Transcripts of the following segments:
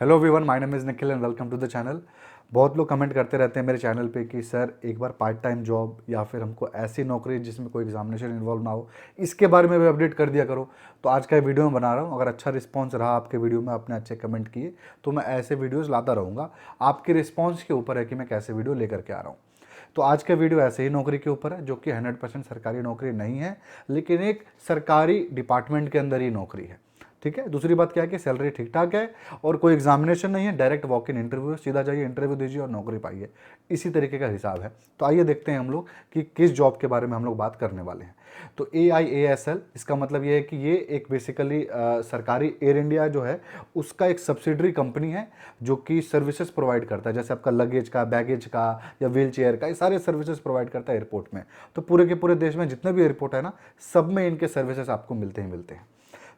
Hello everyone, my name is Nikhil and welcome to the channel. बहुत लोग comment करते रहते हैं मेरे चैनल पे कि सर एक बार पार्ट टाइम जॉब या फिर हमको ऐसी नौकरी जिसमें कोई एग्जामिनेशन इन्वॉल्व ना हो, इसके बारे में भी अपडेट कर दिया करो। तो आज का वीडियो मैं बना रहा हूँ। अगर अच्छा रिस्पांस रहा आपके वीडियो में, आपने अच्छे कमेंट किए, तो मैं ऐसे वीडियोज़ लाता रहूँगा। आपके रिस्पॉन्स के ऊपर है कि मैं कैसे वीडियो लेकर के आ रहा हूँ। तो आज का वीडियो ऐसे ही नौकरी के ऊपर है, जो कि 100% सरकारी नौकरी नहीं है, लेकिन एक सरकारी डिपार्टमेंट के अंदर ही नौकरी है। ठीक है। दूसरी बात क्या है कि सैलरी ठीक ठाक है और कोई एग्जामिनेशन नहीं है, डायरेक्ट वॉक इन इंटरव्यू, सीधा जाइए इंटरव्यू दीजिए और नौकरी पाइए। इसी तरीके का हिसाब है। तो आइए देखते हैं हम लोग कि किस जॉब के बारे में हम लोग बात करने वाले हैं। तो AIASL, इसका मतलब ये है कि ये एक बेसिकली सरकारी एयर इंडिया जो है उसका एक सब्सिडरी कंपनी है, जो कि सर्विसेज प्रोवाइड करता है। जैसे आपका लगेज का, बैगेज का या व्हील चेयर का, ये सारे सर्विसेज प्रोवाइड करता है एयरपोर्ट में। तो पूरे के पूरे देश में जितने भी एयरपोर्ट है ना, सब में इनके सर्विसेज आपको मिलते ही मिलते हैं।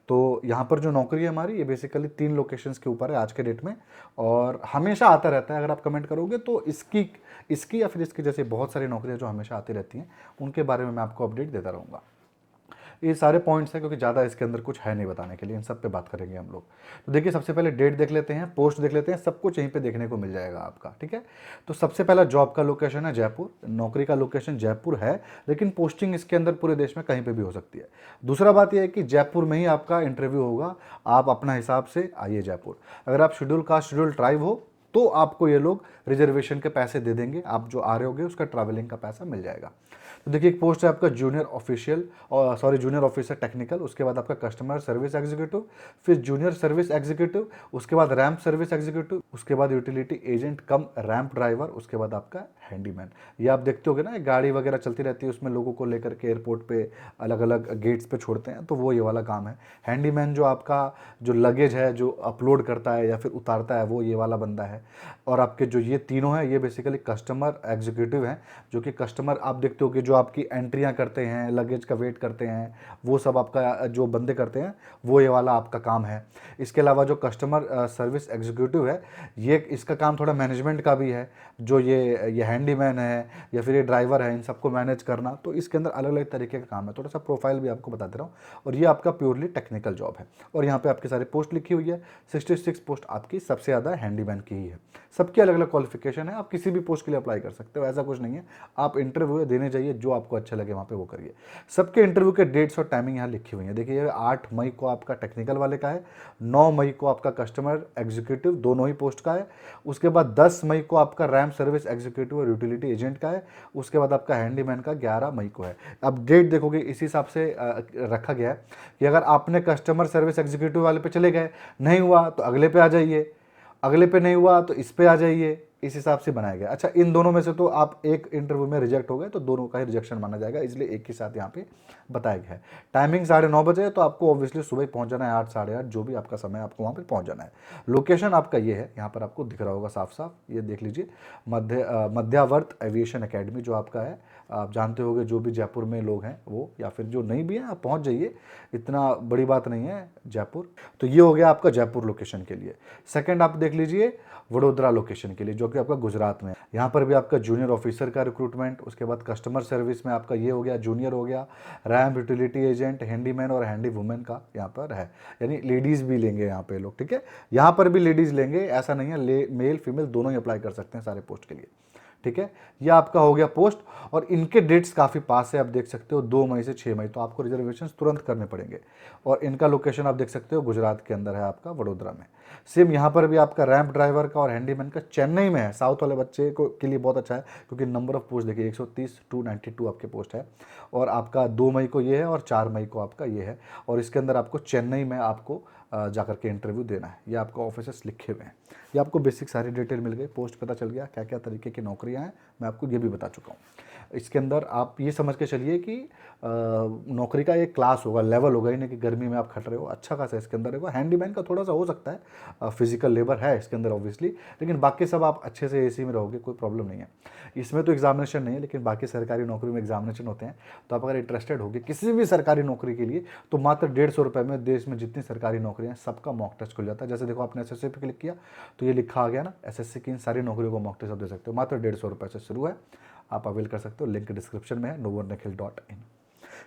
तो यहाँ पर जो नौकरी है हमारी, ये बेसिकली 3 लोकेशंस के ऊपर है आज के डेट में, और हमेशा आता रहता है। अगर आप कमेंट करोगे तो इसकी इसकी या फिर इसकी जैसे बहुत सारी नौकरियाँ जो हमेशा आती रहती हैं, उनके बारे में मैं आपको अपडेट देता रहूँगा। ये सारे पॉइंट्स हैं क्योंकि ज़्यादा इसके अंदर कुछ है नहीं बताने के लिए, इन सब पे बात करेंगे हम लोग। तो देखिए, सबसे पहले डेट देख लेते हैं, पोस्ट देख लेते हैं, सब कुछ यहीं पे देखने को मिल जाएगा आपका। ठीक है। तो सबसे पहला जॉब का लोकेशन है जयपुर, नौकरी का लोकेशन जयपुर है, लेकिन पोस्टिंग इसके अंदर पूरे देश में कहीं पर भी हो सकती है। दूसरा बात यह है कि जयपुर में ही आपका इंटरव्यू होगा। आप अपना हिसाब से आइए जयपुर। अगर आप शेड्यूल कास्ट शेड्यूल ट्राइब हो तो आपको ये लोग रिजर्वेशन के पैसे दे देंगे, आप जो आ रहे होगे उसका ट्रैवलिंग का पैसा मिल जाएगा। तो देखिए, एक पोस्ट है आपका जूनियर ऑफिशियल, और सॉरी जूनियर ऑफिसर टेक्निकल, उसके बाद आपका कस्टमर सर्विस एग्जीक्यूटिव, फिर जूनियर सर्विस एग्जीक्यूटिव, उसके बाद रैंप सर्विस एग्जीक्यूटिव, उसके बाद यूटिलिटी एजेंट कम रैंप ड्राइवर, उसके बाद आपका हैंडीमैन। ये आप देखते होगे ना, गाड़ी वगैरह चलती रहती है, उसमें लोगों को लेकर के एयरपोर्ट पे अलग अलग गेट्स पे छोड़ते हैं, तो वो ये वाला काम है। हैंडीमैन जो आपका जो लगेज है जो अपलोड करता है या फिर उतारता है, वो ये वाला बंदा है। और आपके जो ये तीनों हैं, ये बेसिकली कस्टमर एग्जीक्यूटिव हैं, जो कि कस्टमर आप देखते हो कि जो आपकी एंट्रियां करते हैं, लगेज का वेट करते हैं, वो सब आपका जो बंदे करते हैं, वो ये वाला आपका काम है। इसके अलावा जो कस्टमर सर्विस एग्जीक्यूटिव है, ये इसका काम थोड़ा मैनेजमेंट का भी है। जो ये हैंडीमैन है या फिर ये ड्राइवर है, इन सबको मैनेज करना, तो इसके अंदर अलग अलग तरीके का काम है। थोड़ा सा प्रोफाइल भी आपको बता दे रहा हूँ। और ये आपका प्योरली टेक्निकल जॉब है। और यहाँ पे आपकी सारी पोस्ट लिखी हुई है। 66 पोस्ट आपकी सबसे ज़्यादा हैंडीमैन की ही है। सबकी अलग अलग क्वालिफिकेशन है, आप किसी भी पोस्ट के लिए अप्लाई कर सकते हो, ऐसा कुछ नहीं है। आप इंटरव्यू देने जाइए, जो आपको अच्छा लगे वहाँ पे वो करिए। सबके इंटरव्यू के डेट्स और टाइमिंग यहाँ लिखी हुई है। देखिए, 8 मई को आपका टेक्निकल वाले का है, 9 मई को आपका कस्टमर एग्जीक्यूटिव, दोनों ही पोस्ट का है। उसके बाद 10 मई को आपका रैम सर्विस एग्जीक्यूटिव और यूटिलिटी एजेंट का है। उसके बाद आपका हैंडीमैन का 11 मई को है। अब डेट देखोगे इस हिसाब से रखा गया है कि अगर आपने कस्टमर सर्विस एग्जीक्यूटिव वाले पे चले गए, नहीं हुआ तो अगले पे आ जाइए, अगले पे नहीं हुआ तो इस पे आ जाइए, इस हिसाब से बनाया गया। अच्छा, इन दोनों में से तो आप एक इंटरव्यू में रिजेक्ट हो गए, तो दोनों का ही रिजेक्शन माना जाएगा, इसलिए एक ही साथ यहाँ पे बताया गया है। टाइमिंग 9:30 बजे है, तो आपको ऑब्वियसली सुबह ही पहुंच जाना है, 8 8:30 जो भी आपका समय, आपको वहाँ पे पहुंच जाना है। लोकेशन आपका ये है, यहाँ पर आपको दिख रहा होगा साफ साफ, ये देख लीजिए, मध्यावर्त एविएशन अकेडमी जो आपका है। आप जानते होंगे जो भी जयपुर में लोग हैं वो, या फिर जो नहीं भी हैं, आप पहुंच जाइए, इतना बड़ी बात नहीं है जयपुर। तो ये हो गया आपका जयपुर लोकेशन के लिए। सेकंड आप देख लीजिए वडोदरा लोकेशन के लिए, जो कि आपका गुजरात में है। यहाँ पर भी आपका जूनियर ऑफिसर का रिक्रूटमेंट, उसके बाद कस्टमर सर्विस में आपका ये हो गया, जूनियर हो गया, रैम यूटिलिटी एजेंट, हैंडीमैन और हैंडी वुमेन का यहाँ पर है। यानी लेडीज़ भी लेंगे यहाँ पे लोग। ठीक है। यहाँ पर भी लेडीज़ लेंगे, ऐसा नहीं है, मेल फीमेल दोनों ही अप्लाई कर सकते हैं सारे पोस्ट के लिए। ठीक है। ये आपका हो गया पोस्ट, और इनके डेट्स काफ़ी पास है, आप देख सकते हो 2 मई से 6 मई, तो आपको रिजर्वेशन तुरंत करने पड़ेंगे। और इनका लोकेशन आप देख सकते हो गुजरात के अंदर है, आपका वडोदरा में। सेम यहाँ पर भी आपका रैंप ड्राइवर का और हैंडीमैन का चेन्नई में है। साउथ वाले बच्चे को के लिए बहुत अच्छा है, क्योंकि नंबर ऑफ पोस्ट देखिए 130 टू 92 आपके पोस्ट है। और आपका 2 मई को ये है और 4 मई को आपका ये है। और इसके अंदर आपको चेन्नई में आपको जाकर के इंटरव्यू देना है। ये आपका ऑफिसर्स लिखे हुए हैं। ये आपको बेसिक सारी डिटेल मिल गई, पोस्ट पता चल गया, क्या क्या तरीके की नौकरियां हैं, मैं आपको ये भी बता चुका हूँ। इसके अंदर आप ये समझ के चलिए कि नौकरी का एक क्लास होगा, लेवल होगा ही नहीं कि गर्मी में आप खट रहे हो, अच्छा खासा इसके अंदर होगा। हैंडीमैन का थोड़ा सा हो सकता है, फिजिकल लेबर है इसके अंदर ऑब्वियसली, लेकिन बाकी सब आप अच्छे से एसी में रहोगे, कोई प्रॉब्लम नहीं है। इसमें तो एग्जामिनेशन नहीं है, लेकिन बाकी सरकारी नौकरी में एग्जामिनेशन होते हैं। तो आप अगर इंटरेस्टेड होगे किसी भी सरकारी नौकरी के लिए, तो मात्र 150 रुपये में देश में जितनी सरकारी नौकरियां हैं सबका मॉक टेस्ट खुल जाता है। जैसे देखो, आपने एसएससी पे क्लिक किया तो ये लिखा आ गया ना, एसएससी की इन सारी नौकरियों को मॉक टेस्ट आप दे सकते हो। मात्र 150 रुपये से शुरू है, आप अवेल कर सकते हो। लिंक डिस्क्रिप्शन में है, novornikhil.in।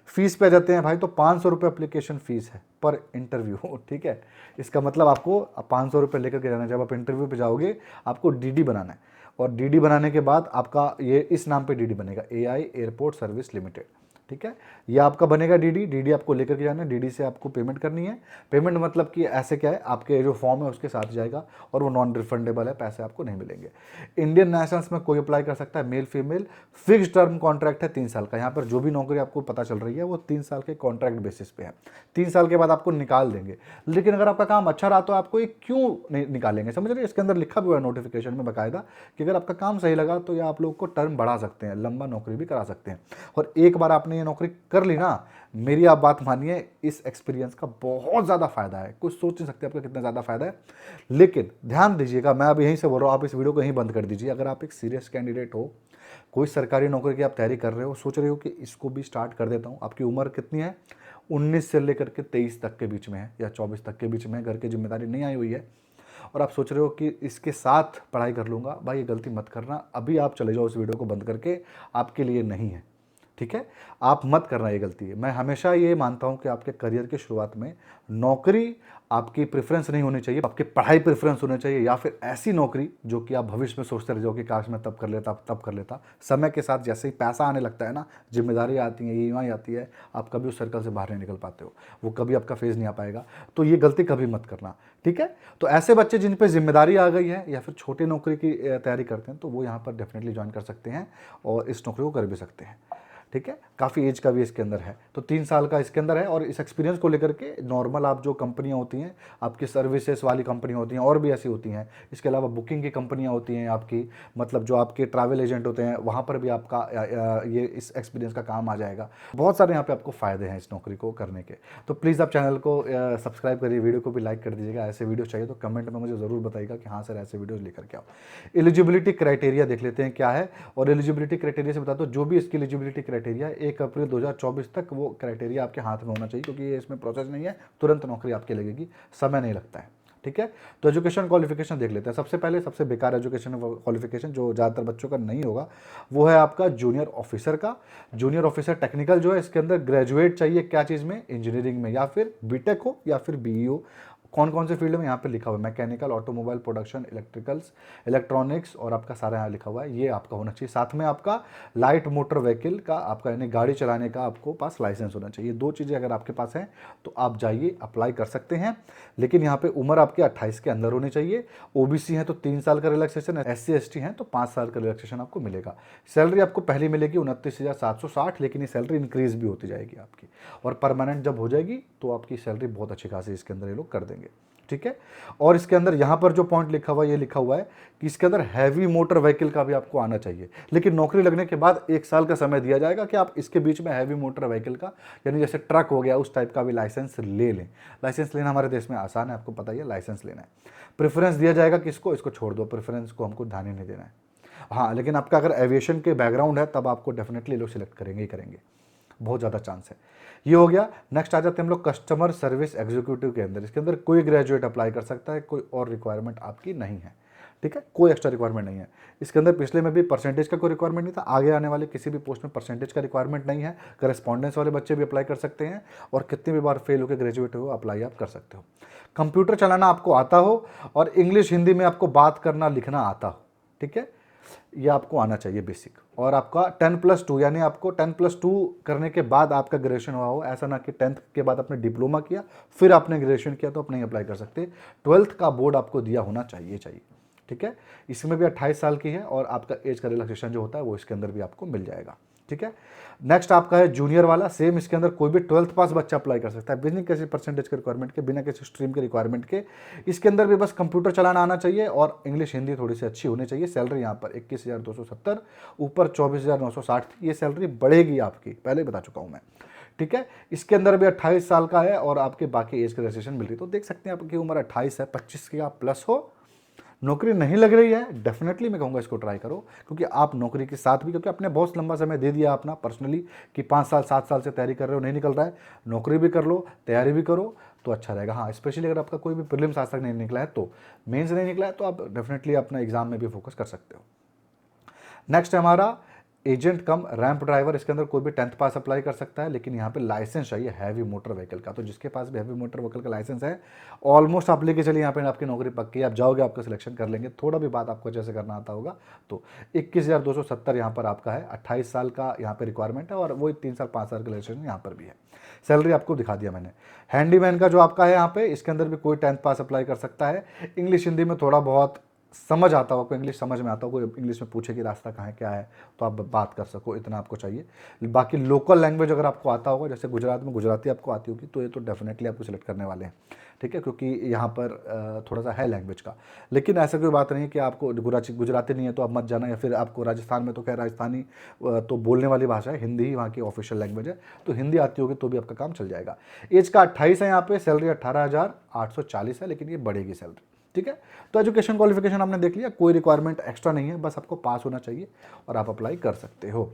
फीस पे आ जाते हैं भाई, तो 500 रुपये अप्लीकेशन फ़ीस है पर इंटरव्यू। ठीक है, इसका मतलब आपको 500 रुपये लेकर के जाना है। जब आप इंटरव्यू पे जाओगे आपको डीडी बनाना है, और डीडी बनाने के बाद आपका ये इस नाम पे डीडी बनेगा, एआई एयरपोर्ट सर्विस लिमिटेड। ठीक है, ये आपका बनेगा डीडी। डीडी आपको लेकर के जाना है, डीडी से आपको पेमेंट करनी है। पेमेंट मतलब कि ऐसे क्या है, आपके जो फॉर्म है उसके साथ जाएगा, और वो नॉन रिफंडेबल है, पैसे आपको नहीं मिलेंगे। इंडियन नेशनल्स में कोई अप्लाई कर सकता है, male female. Fix term contract है 3 साल का। यहाँ पर जो भी नौकरी आपको पता चल रही है वो 3 साल के कॉन्ट्रैक्ट बेसिस पे है। 3 साल के बाद आपको निकाल देंगे। लेकिन अगर आपका काम अच्छा रहा तो आपको ये क्यों नहीं निकालेंगे, समझ रहे हैं? इसके अंदर लिखा भी हुआ है नोटिफिकेशन में बाकायदा कि अगर आपका काम सही लगा तो ये आप लोग को टर्म बढ़ा सकते हैं, लंबा नौकरी भी करा सकते हैं। और एक बार आपने ये नौकरी कर ली ना, मेरी आप बात मानिए, इस एक्सपीरियंस का बहुत ज़्यादा फायदा है। कुछ सोच नहीं सकते आपका कितना ज़्यादा फायदा है। लेकिन ध्यान दीजिएगा, मैं अब यहीं से बोल रहा हूँ, आप इस वीडियो को यहीं बंद कर दीजिए। अगर आप एक सीरियस कैंडिडेट हो, कोई सरकारी नौकरी की आप तैयारी कर रहे हो, सोच रहे हो कि इसको भी स्टार्ट कर देता हूँ। आपकी उम्र कितनी है? 19 से लेकर के 23 तक के बीच में है, या 24 तक के बीच में है, घर की जिम्मेदारी नहीं आई हुई है, और आप सोच रहे हो कि इसके साथ पढ़ाई कर लूँगा, भाई ये गलती मत करना। अभी आप चले जाओ, इस वीडियो को बंद करके, आपके लिए नहीं है। ठीक है, आप मत करना, ये गलती है। मैं हमेशा ये मानता हूं कि आपके करियर की शुरुआत में नौकरी आपकी प्रेफरेंस नहीं होनी चाहिए, आपकी पढ़ाई प्रेफरेंस होनी चाहिए, या फिर ऐसी नौकरी जो कि आप भविष्य में सोचते रह जाओ कि काश मैं तब कर लेता, तब कर लेता। समय के साथ जैसे ही पैसा आने लगता है ना, जिम्मेदारी आती है, ईएमआई आती है, आप कभी उस सर्कल से बाहर नहीं निकल पाते हो, वो कभी आपका फेज नहीं आ पाएगा। तो ये गलती कभी मत करना। ठीक है, तो ऐसे बच्चे जिन पे जिम्मेदारी आ गई है या फिर छोटी नौकरी की तैयारी करते हैं, तो वो यहाँ पर डेफिनेटली ज्वाइन कर सकते हैं और इस नौकरी को कर भी सकते हैं। ठीक है, काफ़ी एज का भी इसके अंदर है, तो 3 साल का इसके अंदर है। और इस एक्सपीरियंस को लेकर के नॉर्मल आप जो कंपनियां होती हैं, आपकी सर्विसेज वाली कंपनियां होती हैं, और भी ऐसी होती हैं, इसके अलावा बुकिंग की कंपनियां होती हैं आपकी, मतलब जो आपके ट्रैवल एजेंट होते हैं, वहाँ पर भी आपका ये इस एक्सपीरियंस का काम आ जाएगा। बहुत सारे यहाँ पर आपको फ़ायदे हैं इस नौकरी को करने के। तो प्लीज़ आप चैनल को सब्सक्राइब करिए, वीडियो को भी लाइक कर दीजिएगा। ऐसे वीडियो चाहिए तो कमेंट में मुझे ज़रूर बताइएगा कि हाँ सर ऐसे वीडियोज़ लेकर के आओ। एलिजिबिलिटी क्राइटेरिया देख लेते हैं क्या है। और एलिजिबिलिटी क्राइटेरिया से बता दो, जो भी इसकी एलिजिबिलिटी क्राइटेरिया 1 अप्रैल 2024 तक वो क्राइटेरिया आपके हाथ में होना चाहिए, क्योंकि ये इसमें प्रोसेस नहीं है, तुरंत नौकरी आपके लगेगी, समय नहीं लगता है। ठीक है, तो एजुकेशन क्वालिफिकेशन देख लेते हैं। सबसे पहले सबसे बेकार एजुकेशन क्वालिफिकेशन जो ज़्यादातर बच्चों का नहीं होगा, वो है आपका जूनियर ऑफिसर का। जूनियर ऑफिसर टेक्निकल जो है, इसके अंदर ग्रेजुएट चाहिए क्या चीज़ में? इंजीनियरिंग में, या फिर बीटेक हो या फिर बीई हो। कौन कौन से फील्ड में यहाँ पे लिखा हुआ है? Mechanical, automobile, production, electricals, electronics, और आपका सारा यहाँ लिखा हुआ है, ये आपका होना चाहिए। साथ में आपका लाइट मोटर व्हीकल का, आपका यानी गाड़ी चलाने का आपको पास लाइसेंस होना चाहिए। 2 चीज़ें अगर आपके पास हैं तो आप जाइए अप्लाई कर सकते हैं। लेकिन यहाँ पे उम्र आपके 28 के अंदर होनी चाहिए। ओबीसी हैं तो 3 साल का रिलैक्सेशन है, SC ST हैं तो 5 साल का रिलैक्सेशन आपको मिलेगा। सैलरी आपको पहली मिलेगी 29,760, लेकिन ये सैलरी इंक्रीज भी होती जाएगी आपकी, और परमानेंट जब हो जाएगी तो आपकी सैलरी बहुत अच्छी खासी इसके अंदर ये लोग कर देंगे। ठीक है, और इसके अंदर यहाँ पर जो पॉइंट लिखा हुआ है, ये लिखा हुआ है कि इसके अंदर हैवी मोटर व्हीकल का भी आपको आना चाहिए। लेकिन नौकरी लगने के बाद 1 साल का समय दिया जाएगा कि आप इसके बीच में हैवी मोटर व्हीकल का, यानी जैसे ट्रक हो गया, उस टाइप का भी लाइसेंस ले लें। लाइसेंस लेना हमारे देश में आसान है, आपको पता ही है, लाइसेंस लेना है। प्रेफरेंस दिया जाएगा किसको? इसको छोड़ दो, प्रेफरेंस को हमको ध्यान ही नहीं देना है। हाँ, लेकिन आपका अगर एविएशन के बैकग्राउंड है तब आपको डेफिनेटली लोग सिलेक्ट करेंगे ही करेंगे, बहुत ज़्यादा चांस है। ये हो गया। नेक्स्ट आ जाते हैं हम लोग कस्टमर सर्विस एग्जीक्यूटिव के अंदर। इसके अंदर कोई ग्रेजुएट अप्लाई कर सकता है, कोई और रिक्वायरमेंट आपकी नहीं है। ठीक है, कोई एक्स्ट्रा रिक्वायरमेंट नहीं है। इसके अंदर पिछले में भी परसेंटेज का कोई रिक्वायरमेंट नहीं था, आगे आने वाले किसी भी पोस्ट में परसेंटेज का रिक्वायरमेंट नहीं है। करस्पॉन्डेंस वाले बच्चे भी अप्लाई कर सकते हैं, और कितनी भी बार फेल होकर ग्रेजुएट हो अप्लाई आप कर सकते हो। कंप्यूटर चलाना आपको आता हो, और इंग्लिश हिंदी में आपको बात करना लिखना आता हो। ठीक है, ये आपको आना चाहिए बेसिक। और आपका 10+2, यानी आपको 10+2 करने के बाद आपका ग्रेजुएशन हुआ हो। ऐसा ना कि 10th के बाद आपने डिप्लोमा किया फिर आपने ग्रेजुएशन किया तो आप नहीं अप्लाई कर सकते। 12th का बोर्ड आपको दिया होना चाहिए। ठीक है, इसमें भी 28 साल की है, और आपका एज का रिलैक्सेशन जो होता है वो इसके अंदर भी आपको मिल जाएगा। ठीक है, नेक्स्ट आपका है जूनियर वाला। सेम इसके अंदर कोई भी 12th पास बच्चा अप्लाई कर सकता है, बिना किसी परसेंटेज के रिक्वायरमेंट के, बिना किसी स्ट्रीम के रिक्वायरमेंट के। इसके अंदर भी बस कंप्यूटर चलाना आना चाहिए, और इंग्लिश हिंदी थोड़ी सी अच्छी होनी चाहिए। सैलरी यहाँ पर 21,270, ऊपर 24,960। ये सैलरी बढ़ेगी आपकी, पहले बता चुका हूँ मैं। ठीक है, इसके अंदर भी 28 साल का है, और आपके बाकी एज का रजिस्ट्रेशन मिल रही है। तो देख सकते हैं आपकी उम्र 28 है, 25 के आप प्लस हो, नौकरी नहीं लग रही है, डेफिनेटली मैं कहूँगा इसको ट्राई करो, क्योंकि आप नौकरी के साथ भी, क्योंकि आपने बहुत लंबा समय दे दिया अपना पर्सनली कि 5 साल 7 साल से तैयारी कर रहे हो, नहीं निकल रहा है, नौकरी भी कर लो, तैयारी भी करो, तो अच्छा रहेगा। हाँ, स्पेशली अगर आपका कोई भी प्रीलिम्स आज तक नहीं निकला है, तो मेंस नहीं निकला है, तो आप डेफिनेटली अपना एग्जाम में भी फोकस कर सकते हो। नेक्स्ट है हमारा एजेंट कम रैंप ड्राइवर, इसके अंदर कोई भी 10th पास अप्लाई कर सकता है, लेकिन यहाँ पे लाइसेंस चाहिए हैवी मोटर व्हीकल का। तो जिसके पास भी हैवी मोटर व्हीकल का लाइसेंस है, ऑलमोस्ट आप लेके चलिए, यहाँ पे आपकी नौकरी पक्की है, आप जाओगे, आपका सिलेक्शन कर लेंगे। थोड़ा भी बात आपको जैसे करना आता होगा तो 21,270 यहाँ पर आपका है, 28 साल का यहाँ पे रिक्वायरमेंट है, और वही 3 साल 5 साल का रजिस्ट्रेशन यहाँ पर भी है। सैलरी आपको दिखा दिया मैंने। हैंडीमैन का जो आपका है यहाँ पे, इसके अंदर भी कोई 10th पास अप्लाई कर सकता है। इंग्लिश हिंदी में थोड़ा बहुत समझ आता हो, आपको इंग्लिश समझ में आता हो, कोई इंग्लिश में पूछे कि रास्ता कहाँ है क्या है, तो आप बात कर सको, इतना आपको चाहिए। बाकी लोकल लैंग्वेज अगर आपको आता होगा, जैसे गुजरात में गुजराती आपको आती होगी, तो ये तो डेफिनेटली आपको सिलेक्ट करने वाले हैं, ठीक है, क्योंकि यहाँ पर थोड़ा सा है लैंग्वेज का। लेकिन ऐसा कोई बात नहीं है कि आपको गुजराती नहीं है तो आप मत जाना, या फिर आपको राजस्थान में तो खैर राजस्थानी तो बोलने वाली भाषा है, हिंदी ही वहाँ की ऑफिशियल लैंग्वेज है, तो हिंदी आती होगी तो भी आपका काम चल जाएगा। एज का 28 है यहाँ पे, सैलरी 18,840 है, लेकिन ये बढ़ेगी सैलरी, ठीक है। तो एजुकेशन क्वालिफिकेशन आपने देख लिया, कोई रिक्वायरमेंट एक्स्ट्रा नहीं है, बस आपको पास होना चाहिए और आप अप्लाई कर सकते हो।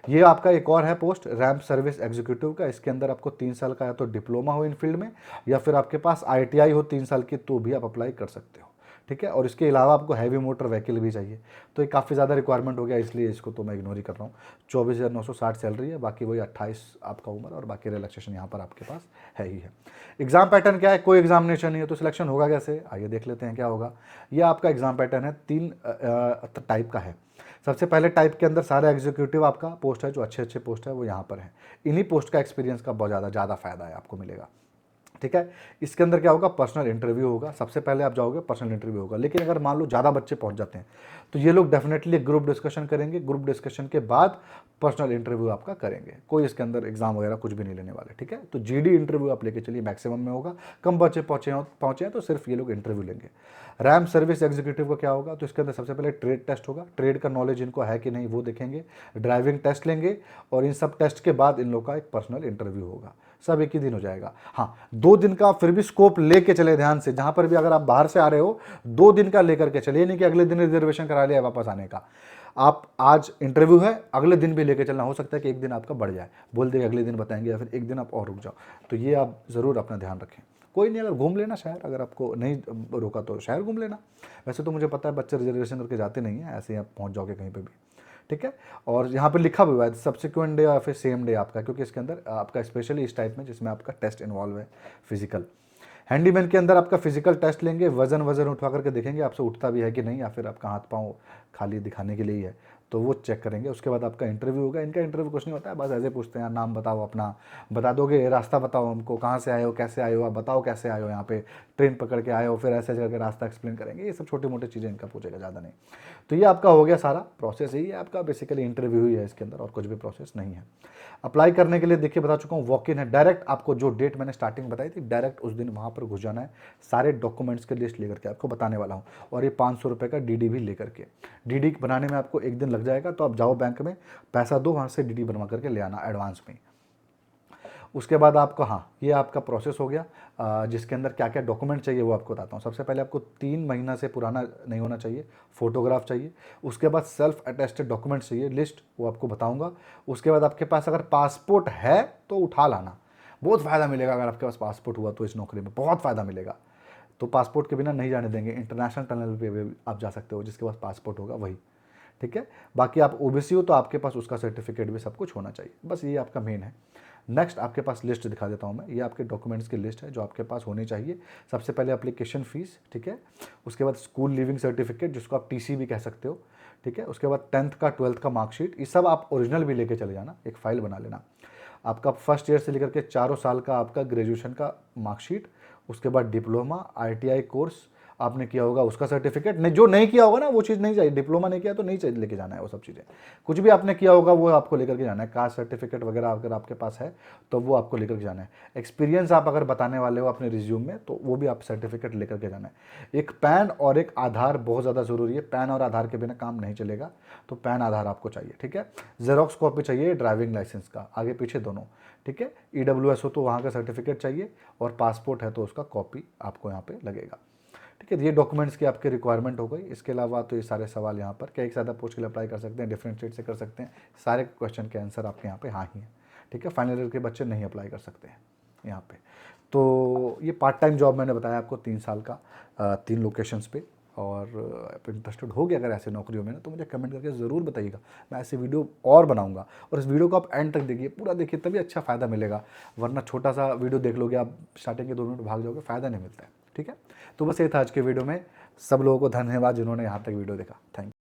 ये आपका एक और है पोस्ट रैंप सर्विस एग्जीक्यूटिव का, इसके अंदर आपको 3 साल का या तो डिप्लोमा हो इन फील्ड में, या फिर आपके पास ITI हो 3 साल की, तो भी आप अप्लाई कर सकते हो, ठीक है। और इसके अलावा आपको हैवी मोटर व्हीकल भी चाहिए, तो ये काफ़ी ज़्यादा रिक्वायरमेंट हो गया, इसलिए इसको तो मैं इग्नोर ही कर रहा हूँ। 24,960 सैलरी है, बाकी वही 28 आपका उम्र, और बाकी रिलैक्सेशन यहाँ पर आपके पास है ही है। एग्जाम पैटर्न क्या है, कोई एग्जामिनेशन नहीं है, तो सिलेक्शन होगा कैसे, आइए देख लेते हैं क्या होगा। यह आपका एग्जाम पैटर्न है, 3 टाइप का है। सबसे पहले टाइप के अंदर सारे एग्जीक्यूटिव आपका पोस्ट है, जो अच्छे अच्छे पोस्ट है वो यहाँ पर है। इन्हीं पोस्ट का एक्सपीरियंस का बहुत ज़्यादा फायदा है आपको मिलेगा, ठीक है। इसके अंदर क्या होगा, पर्सनल इंटरव्यू होगा, सबसे पहले आप जाओगे पर्सनल इंटरव्यू होगा। लेकिन अगर मान लो ज़्यादा बच्चे पहुंच जाते हैं, तो ये लोग डेफिनेटली ग्रुप डिस्कशन करेंगे, ग्रुप डिस्कशन के बाद पर्सनल इंटरव्यू आपका करेंगे। कोई इसके अंदर एग्जाम वगैरह कुछ भी नहीं लेने वाले, ठीक है। तो GD इंटरव्यू आप लेके चलिए, मैक्सिमम में होगा, कम बच्चे पहुंचे हैं तो सिर्फ ये लोग इंटरव्यू लेंगे। रैम सर्विस एग्जीक्यूटिव का क्या होगा, तो इसके अंदर सबसे पहले ट्रेड टेस्ट होगा, ट्रेड का नॉलेज इनको है कि नहीं वो देखेंगे, ड्राइविंग टेस्ट लेंगे, और इन सब टेस्ट के बाद इन लोग का एक पर्सनल इंटरव्यू होगा। सब एक ही दिन हो जाएगा। हाँ, 2 दिन का फिर भी स्कोप लेके चले ध्यान से, जहां पर भी अगर आप बाहर से आ रहे हो 2 दिन का लेकर के चलिए, नहीं कि अगले दिन रिजर्वेशन करा लिया वापस आने का। आप आज इंटरव्यू है, अगले दिन भी लेके चलना, हो सकता है कि एक दिन आपका बढ़ जाए, बोल दे अगले दिन बताएंगे, या फिर एक दिन आप और रुक जाओ। तो ये आप ज़रूर अपना ध्यान रखें। कोई नहीं, अगर घूम लेना शहर, अगर आपको नहीं रोका तो शहर घूम लेना। वैसे तो मुझे पता है बच्चे रिजर्वेशन करके जाते नहीं हैं, ऐसे ही आप पहुँच जाओगे कहीं पर भी, ठीक है। और यहाँ पे लिखा भी हुआ है सब्सिक्वेंट डे या फिर सेम डे आपका, क्योंकि इसके अंदर आपका स्पेशली इस टाइप में जिसमें आपका टेस्ट इन्वॉल्व है, फिजिकल। हैंडीमैन के अंदर आपका फिजिकल टेस्ट लेंगे, वजन उठा करके देखेंगे आपसे उठता भी है कि नहीं, या फिर आपका हाथ पाँव खाली दिखाने के लिए ही है, तो वो चेक करेंगे। उसके बाद आपका इंटरव्यू होगा। इनका इंटरव्यू कुछ नहीं होता है, बस ऐसे पूछते हैं नाम बताओ अपना, बता दोगे, रास्ता बताओ हमको, कहाँ से आए हो, कैसे आए हो, आप बताओ कैसे आए हो, यहाँ पे ट्रेन पकड़ के आए हो, फिर ऐसे करके रास्ता एक्सप्लेन करेंगे। ये सब छोटी मोटी चीज़ें इनका पूछेगा, ज़्यादा नहीं। तो ये आपका हो गया, सारा प्रोसेस यही है आपका, बेसिकली इंटरव्यू ही है इसके अंदर, और कुछ भी प्रोसेस नहीं है। अप्लाई करने के लिए देखिए बता चुका हूँ, वॉक इन है, डायरेक्ट आपको जो डेट मैंने स्टार्टिंग बताई थी, डायरेक्ट उस दिन वहाँ पर घुस जाना है, सारे डॉक्यूमेंट्स की लिस्ट लेकर के आपको बताने वाला हूँ। और ये 500 रुपये का DD भी लेकर के, DD बनाने में आपको 1 दिन लग जाएगा, तो आप जाओ बैंक में, पैसा दो, वहाँ से DD बनवा करके ले आना एडवांस में। उसके बाद आपको, हाँ, ये आपका प्रोसेस हो गया। जिसके अंदर क्या क्या डॉक्यूमेंट चाहिए वो आपको बताता हूँ। सबसे पहले आपको 3 महीना से पुराना नहीं होना चाहिए, फोटोग्राफ चाहिए। उसके बाद सेल्फ अटेस्टेड डॉक्यूमेंट चाहिए, लिस्ट वो आपको बताऊँगा। उसके बाद आपके पास अगर पासपोर्ट है तो उठा लाना, बहुत फ़ायदा मिलेगा। अगर आपके पास पासपोर्ट हुआ तो इस नौकरी में बहुत फ़ायदा मिलेगा। तो पासपोर्ट के बिना नहीं जाने देंगे, इंटरनेशनल टनल पे भी आप जा सकते हो, जिसके पास पासपोर्ट होगा वही, ठीक है। बाकी आप OBC हो तो आपके पास उसका सर्टिफिकेट भी सब कुछ होना चाहिए, बस ये आपका मेन है। नेक्स्ट आपके पास लिस्ट दिखा देता हूँ मैं, ये आपके डॉक्यूमेंट्स की लिस्ट है जो आपके पास होनी चाहिए। सबसे पहले एप्लीकेशन फ़ीस, ठीक है। उसके बाद स्कूल लिविंग सर्टिफिकेट, जिसको आप TC भी कह सकते हो, ठीक है। उसके बाद 10th का 12th का मार्कशीट, ये सब आप ओरिजिनल भी लेके चले जाना, एक फ़ाइल बना लेना। आपका फर्स्ट ईयर से लेकर के 4 साल का आपका ग्रेजुएशन का मार्कशीट। उसके बाद डिप्लोमा, ITI कोर्स आपने किया होगा उसका सर्टिफिकेट, नहीं जो नहीं किया होगा ना वो चीज़ नहीं चाहिए, डिप्लोमा नहीं किया तो नहीं चाहिए लेके जाना है वो सब चीज़ें। कुछ भी आपने किया होगा वो आपको लेकर के जाना है, कास्ट सर्टिफिकेट वगैरह अगर आपके पास है तो वो आपको लेकर के जाना है। एक्सपीरियंस आप अगर बताने वाले हो अपने रिज्यूम में तो वो भी आप सर्टिफिकेट लेकर के जाना है। एक पैन और एक आधार बहुत ज़्यादा ज़रूरी है, पैन और आधार के बिना काम नहीं चलेगा, तो पैन आधार आपको चाहिए, ठीक है। जेरोक्स कॉपी चाहिए ड्राइविंग लाइसेंस का, आगे पीछे दोनों, ठीक है। EWS हो तो वहाँ का सर्टिफिकेट चाहिए, और पासपोर्ट है तो उसका कॉपी आपको यहाँ पे लगेगा, ठीक है। ये डॉक्यूमेंट्स की आपकी रिक्वायरमेंट हो गई। इसके अलावा तो ये सारे सवाल यहाँ पर, क्या एक ज़्यादा पोस्ट के लिए अप्लाई कर सकते हैं, डिफरेंट स्टेट से कर सकते हैं, सारे क्वेश्चन के आंसर आपके यहाँ पे हाँ ही हैं, ठीक है। फाइनल ईयर के बच्चे नहीं अप्लाई कर सकते हैं यहाँ पे। तो ये पार्ट टाइम जॉब मैंने बताया आपको 3 साल का, 3 लोकेशंस पे। और आप इंटरेस्टेड हो गया अगर ऐसे नौकरियों में ना, तो मुझे कमेंट करके ज़रूर बताइएगा। मैं ऐसे वीडियो और बनाऊंगा, और इस वीडियो को आप एंड तक देखिए, पूरा देखिए, तभी अच्छा फ़ायदा मिलेगा। वरना छोटा सा वीडियो देख लोगे आप, स्टार्टिंग के 2 मिनट भाग जाओगे, फ़ायदा नहीं मिलता है। ठीक है, तो बस ये था आज के वीडियो में। सब लोगों को धन्यवाद जिन्होंने यहाँ तक वीडियो देखा। Thank you.